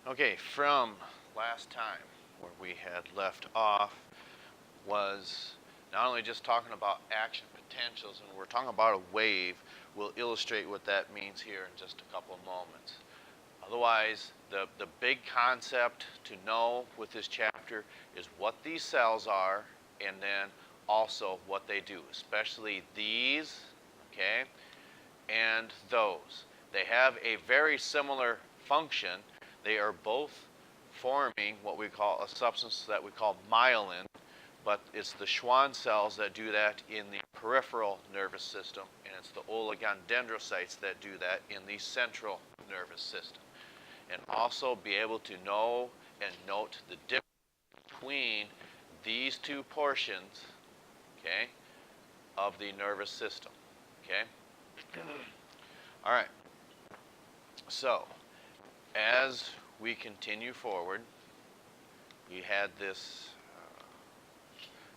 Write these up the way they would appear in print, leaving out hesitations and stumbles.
Okay, from last time where we had left off was not only just talking about action potentials, and we're talking about a wave. We'll illustrate what that means here in just a couple of moments. Otherwise, the big concept to know with this chapter is what these cells are, and then also what they do, especially these, okay, and those. They have a very similar function. They are both forming what we call a substance that we call myelin, but it's the Schwann cells that do that in the peripheral nervous system, and it's the oligodendrocytes that do that in the central nervous system. And also be able to know and note the difference between these two portions, okay, of the nervous system, okay? All right. So, as we continue forward, we had this,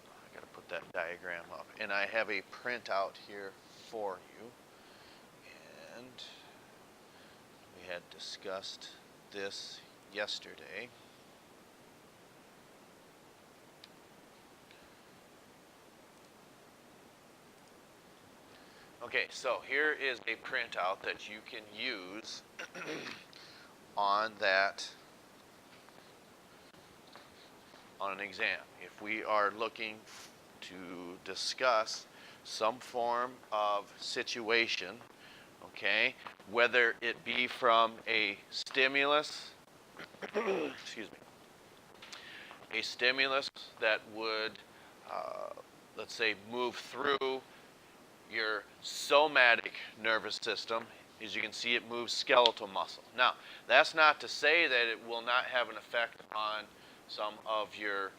I got to put that diagram up, and I have a printout here for you, and we had discussed this yesterday. Okay, so here is a printout that you can use on an exam. If we are looking to discuss some form of situation, okay, whether it be from a stimulus, excuse me, a stimulus that would, let's say, move through your somatic nervous system. As you can see, it moves skeletal muscle. Now, that's not to say that it will not have an effect on some of your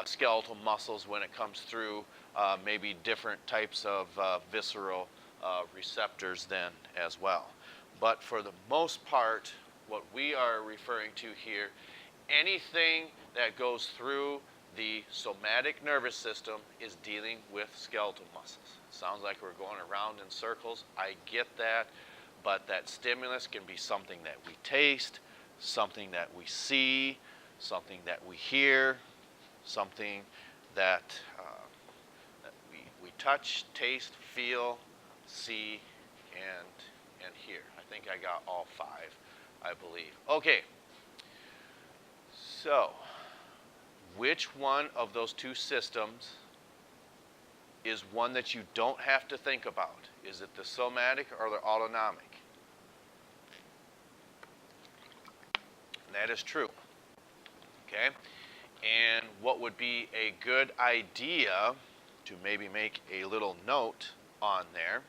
skeletal muscles when it comes through maybe different types of visceral receptors then as well. But for the most part, what we are referring to here, anything that goes through the somatic nervous system is dealing with skeletal muscles. Sounds like we're going around in circles. I get that, but that stimulus can be something that we taste, something that we see, something that we hear, something that, we touch, taste, feel, see, and hear. I think I got all five, I believe. Okay, so which one of those two systems is one that you don't have to think about? Is it the somatic or the autonomic? And that is true. Okay? And what would be a good idea to maybe make a little note on there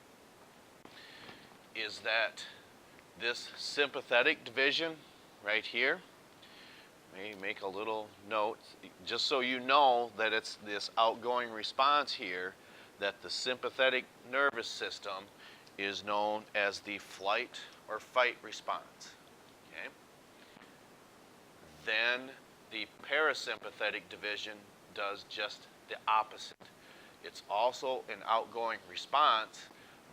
is that this sympathetic division right here, may make a little note just so you know that it's this outgoing response here, that the sympathetic nervous system is known as the flight or fight response. Okay? Then the parasympathetic division does just the opposite. It's also an outgoing response,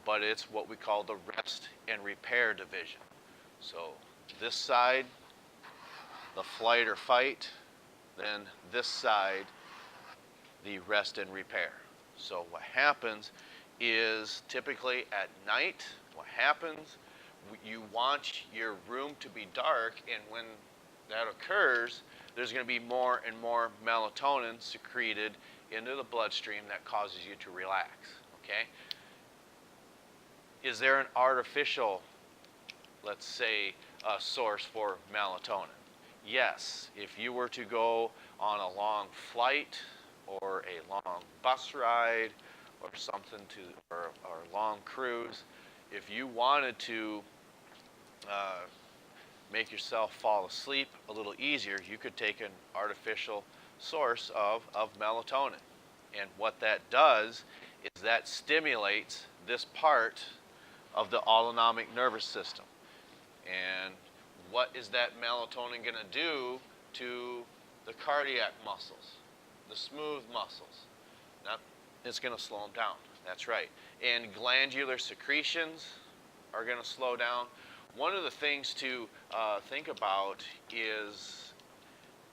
but it's what we call the rest and repair division. So this side, the flight or fight, then this side, the rest and repair. So what happens is typically at night, what happens, you want your room to be dark, and when that occurs, there's going to be more and more melatonin secreted into the bloodstream that causes you to relax, okay? Is there an artificial, let's say, source for melatonin? Yes, if you were to go on a long flight or a long bus ride or something or a long cruise, if you wanted to make yourself fall asleep a little easier, you could take an artificial source of melatonin. And what that does is that stimulates this part of the autonomic nervous system. And what is that melatonin going to do to the cardiac muscles, the smooth muscles? Now, it's going to slow them down. That's right. And glandular secretions are going to slow down. One of the things to think about is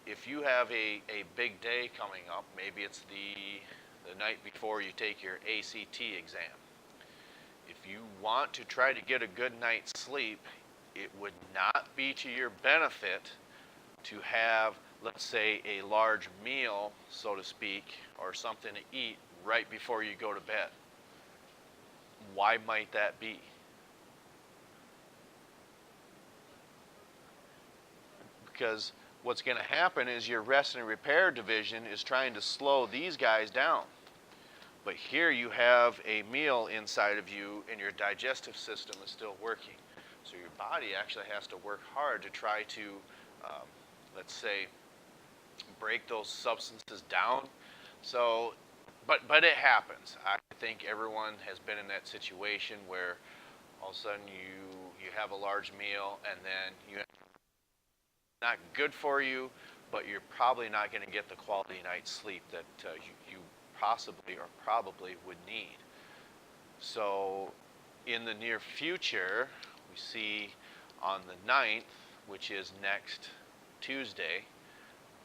if you have a big day coming up, maybe it's the night before you take your ACT exam. If you want to try to get a good night's sleep, it would not be to your benefit to have, let's say, a large meal, so to speak, or something to eat right before you go to bed. Why might that be? Because what's going to happen is your rest and repair division is trying to slow these guys down. But here you have a meal inside of you and your digestive system is still working. So your body actually has to work hard to try to, let's say, break those substances down. So, but it happens. I think everyone has been in that situation where all of a sudden you have a large meal and then you not good for you, but you're probably not going to get the quality night's sleep that you possibly or probably would need. So in the near future, we see on the 9th, which is next Tuesday,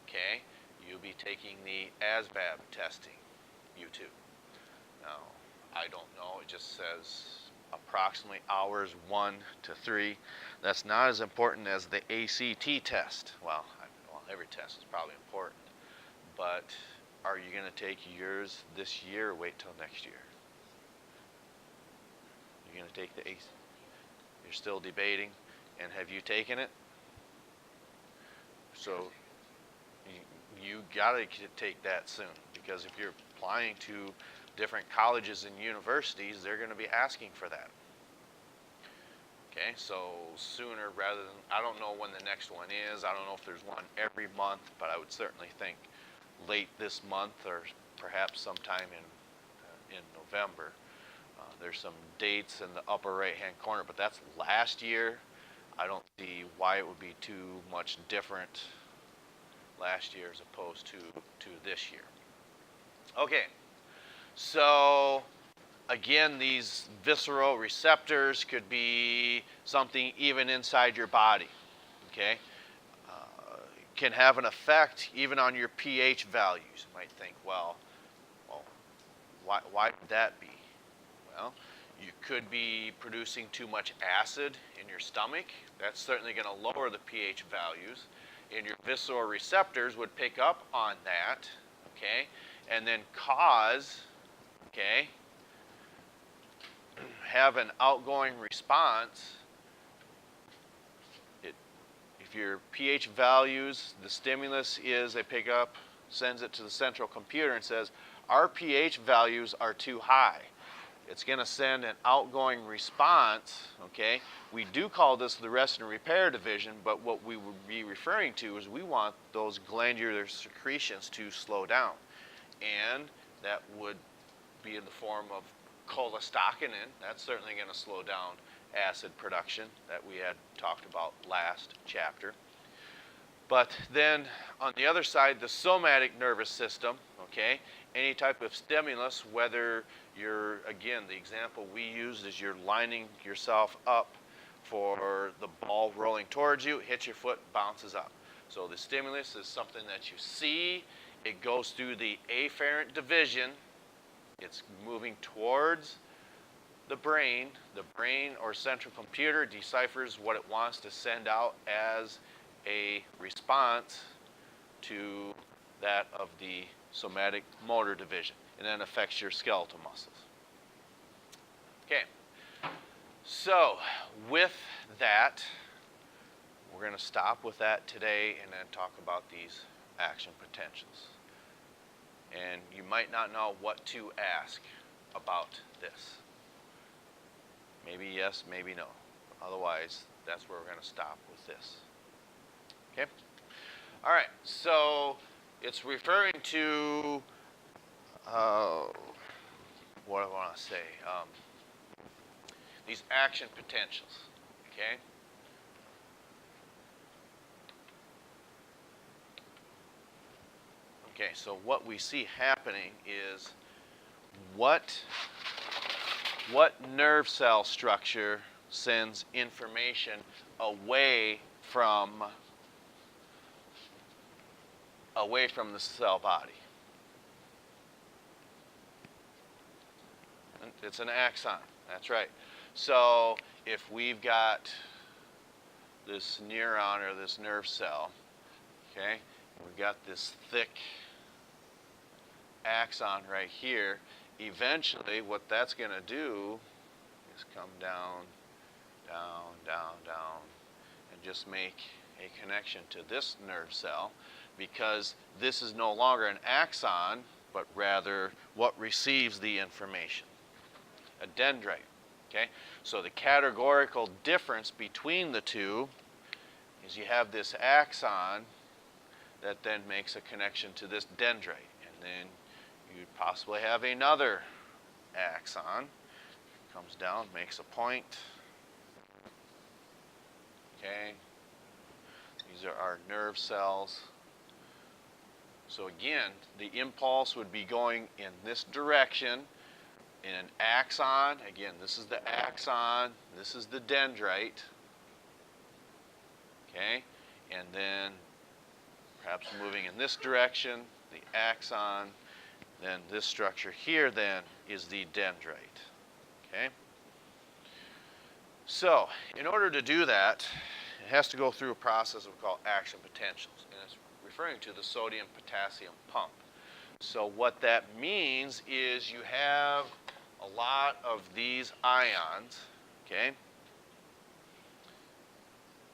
okay, you'll be taking the ASVAB testing, you too. Now, I don't know, it just says approximately hours 1 to 3. That's not as important as the ACT test. Well, every test is probably important, but are you going to take yours this year or wait till next year? You're going to take the ACT? You're still debating, and have you taken it? So you got to take that soon, because if you're applying to different colleges and universities, they're going to be asking for that. Okay, so sooner rather than, I don't know when the next one is. I don't know if there's one every month, but I would certainly think late this month or perhaps sometime in November. There's some dates in the upper right-hand corner, but that's last year. I don't see why it would be too much different last year as opposed to this year. Okay, so again, these visceral receptors could be something even inside your body, okay? Can have an effect even on your pH values. You might think, well why would that be? Well, you could be producing too much acid in your stomach. That's certainly going to lower the pH values. And your visceral receptors would pick up on that, okay? And then cause, okay, have an outgoing response. If your pH values, the stimulus is they pick up, sends it to the central computer and says, our pH values are too high. It's going to send an outgoing response, okay? We do call this the rest and repair division, but what we would be referring to is we want those glandular secretions to slow down. And that would be in the form of cholestocanin. That's certainly going to slow down acid production that we had talked about last chapter. But then on the other side, the somatic nervous system, okay, any type of stimulus, whether you're, again, the example we used is you're lining yourself up for the ball rolling towards you, hits your foot, bounces up. So the stimulus is something that you see. It goes through the afferent division. It's moving towards the brain or central computer deciphers what it wants to send out as a response to that of the somatic motor division, and then affects your skeletal muscles. Okay, so with that, we're going to stop with that today and then talk about these action potentials. And you might not know what to ask about this. Maybe yes, maybe no. Otherwise, that's where we're going to stop with this. Okay? All right, so it's referring to, what do I want to say? These action potentials, okay? Okay, so what we see happening is what nerve cell structure sends information away from the cell body. It's an axon. That's right. So if we've got this neuron or this nerve cell, okay, we've got this thick axon right here, eventually what that's going to do is come down, down, down, down, and just make a connection to this nerve cell, because this is no longer an axon, but rather what receives the information, a dendrite. Okay? So the categorical difference between the two is you have this axon that then makes a connection to this dendrite, and then you'd possibly have another axon, comes down, makes a point. Okay? These are our nerve cells. So again, the impulse would be going in this direction in an axon. Again, this is the axon, this is the dendrite. Okay? And then perhaps moving in this direction, the axon, then this structure here then is the dendrite. Okay? So, in order to do that, it has to go through a process we call action potentials, and it's referring to the sodium-potassium pump. So what that means is you have a lot of these ions, okay?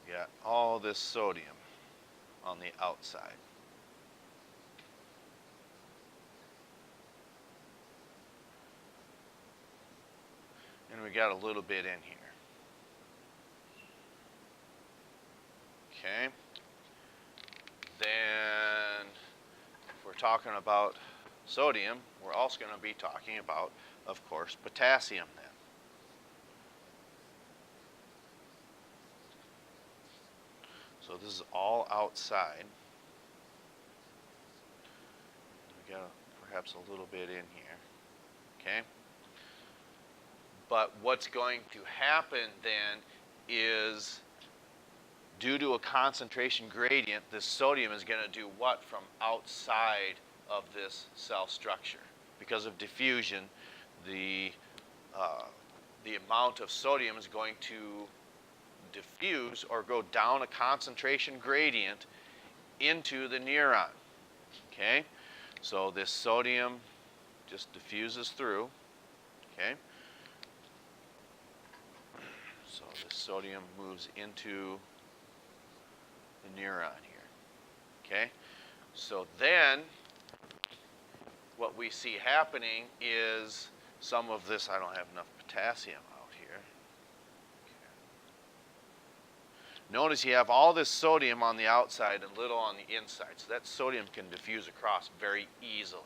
You got all this sodium on the outside. And we got a little bit in here. Okay. Then, if we're talking about sodium, we're also going to be talking about, of course, potassium then. So this is all outside. We got perhaps a little bit in here. Okay? But what's going to happen then is, due to a concentration gradient, this sodium is going to do what from outside of this cell structure? Because of diffusion, the amount of sodium is going to diffuse or go down a concentration gradient into the neuron. Okay? So this sodium just diffuses through. Okay? So this sodium moves into the neuron here. Okay? So then what we see happening is some of this, I don't have enough potassium out here. Okay. Notice you have all this sodium on the outside and little on the inside. So that sodium can diffuse across very easily.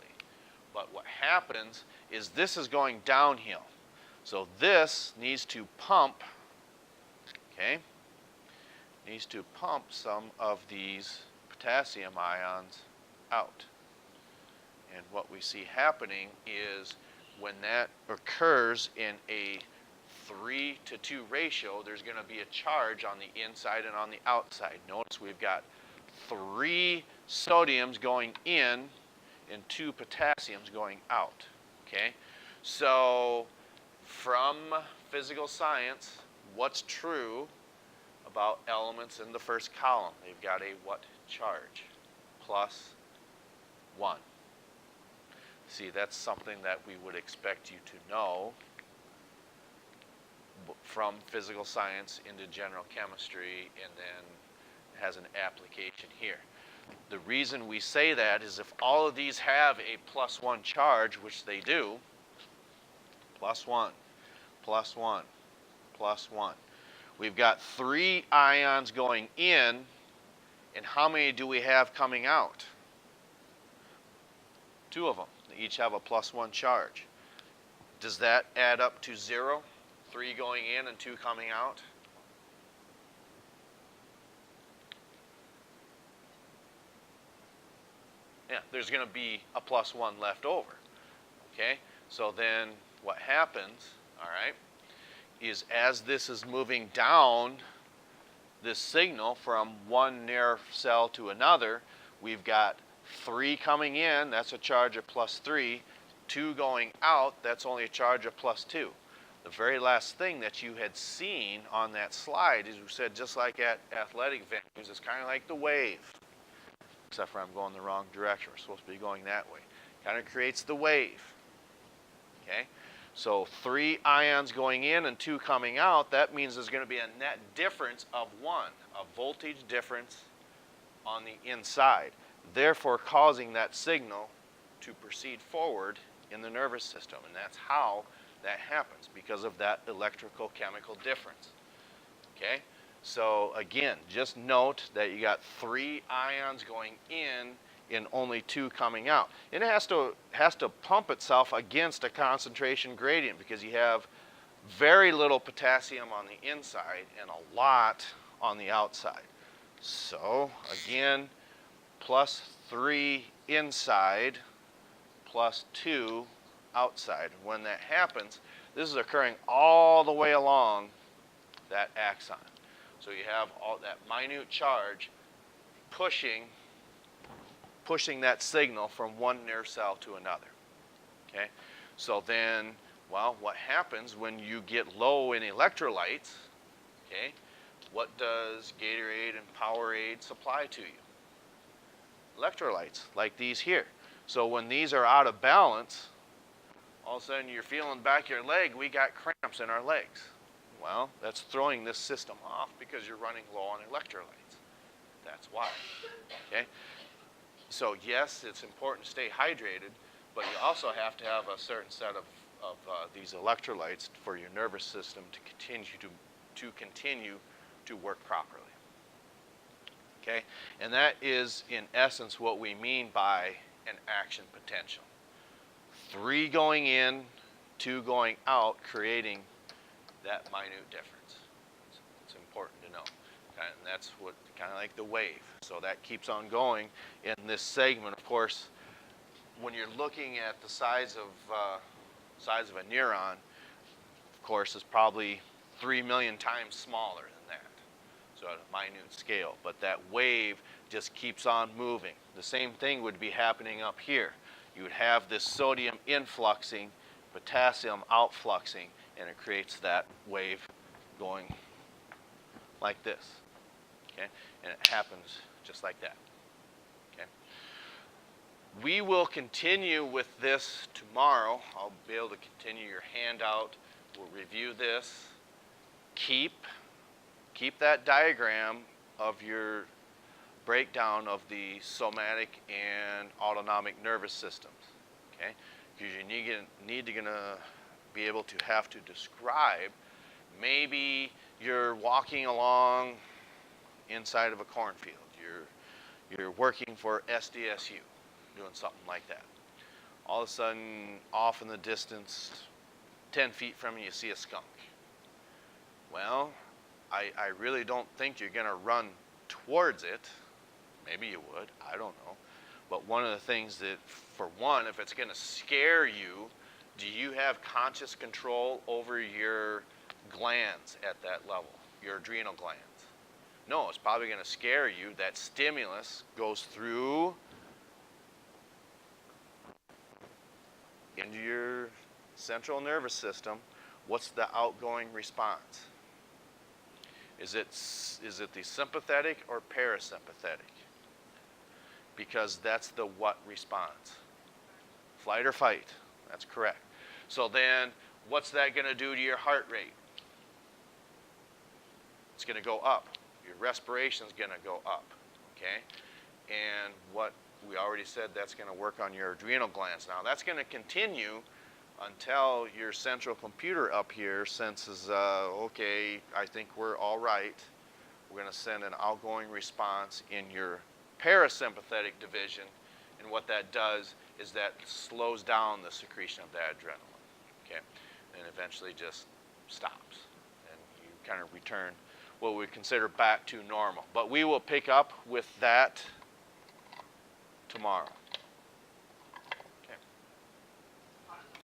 But what happens is this is going downhill. So this needs to pump, okay? Needs to pump some of these potassium ions out. And what we see happening is when that occurs in a 3-to-2 ratio, there's going to be a charge on the inside and on the outside. Notice we've got 3 sodiums going in and 2 potassiums going out. Okay? So from physical science, what's true about elements in the first column? They've got a what charge? +1. See, that's something that we would expect you to know from physical science into general chemistry, and then has an application here. The reason we say that is if all of these have a +1 charge, which they do, +1, +1, +1. We've got 3 ions going in, and how many do we have coming out? 2 of them. They each have a +1 charge. Does that add up to 0? 3 going in and 2 coming out? Yeah, there's going to be a +1 left over. Okay? So then what happens, all right, is as this is moving down this signal from one nerve cell to another, we've got 3 coming in, that's a charge of +3, 2 going out, that's only a charge of +2. The very last thing that you had seen on that slide is we said just like at athletic venues, it's kind of like the wave. Except for I'm going the wrong direction. We're supposed to be going that way. Kind of creates the wave. Okay? So 3 ions going in and 2 coming out, that means there's going to be a net difference of 1, a voltage difference on the inside, therefore causing that signal to proceed forward in the nervous system. And that's how that happens, because of that electrical chemical difference. Okay? So again, just note that you got 3 ions going in and only 2 coming out. And it has to pump itself against a concentration gradient, because you have very little potassium on the inside and a lot on the outside. So again, +3 inside, +2 outside. When that happens, this is occurring all the way along that axon. So you have all that minute charge pushing that signal from one nerve cell to another. Okay? So then, well, what happens when you get low in electrolytes? Okay? What does Gatorade and Powerade supply to you? Electrolytes, like these here. So when these are out of balance, all of a sudden you're feeling back your leg, we got cramps in our legs. Well, that's throwing this system off because you're running low on electrolytes. That's why. Okay? So yes, it's important to stay hydrated, but you also have to have a certain set of these electrolytes for your nervous system to continue to work properly. Okay? And that is, in essence, what we mean by an action potential. 3 going in, 2 going out, creating that minute difference. It's important to know. And that's what kind of like the wave. So that keeps on going in this segment. Of course, when you're looking at the size of a neuron, of course, is probably 3 million times smaller than that. So at a minute scale. But that wave just keeps on moving. The same thing would be happening up here. You would have this sodium influxing, potassium outfluxing, and it creates that wave going like this. Okay? And it happens just like that. Okay? We will continue with this tomorrow. I'll be able to continue your handout. We'll review this. Keep that diagram of your breakdown of the somatic and autonomic nervous systems. Okay? Because you need to be able to have to describe, maybe you're walking along inside of a cornfield. You're working for SDSU, doing something like that. All of a sudden, off in the distance, 10 feet from you, you see a skunk. Well, I really don't think you're going to run towards it. Maybe you would, I don't know. But one of the things that, for one, if it's going to scare you, do you have conscious control over your glands at that level, your adrenal glands? No, it's probably going to scare you. That stimulus goes through into your central nervous system. What's the outgoing response? Is it the sympathetic or parasympathetic? Because that's the what response. Flight or fight. That's correct. So then, what's that going to do to your heart rate? It's going to go up. Your respiration is going to go up. Okay? And what we already said, that's going to work on your adrenal glands. Now, that's going to continue until your central computer up here senses, okay, I think we're all right. We're going to send an outgoing response in your parasympathetic division, and what that does is that slows down the secretion of that adrenaline, okay, and eventually just stops, and you kind of return what we consider back to normal. But we will pick up with that tomorrow.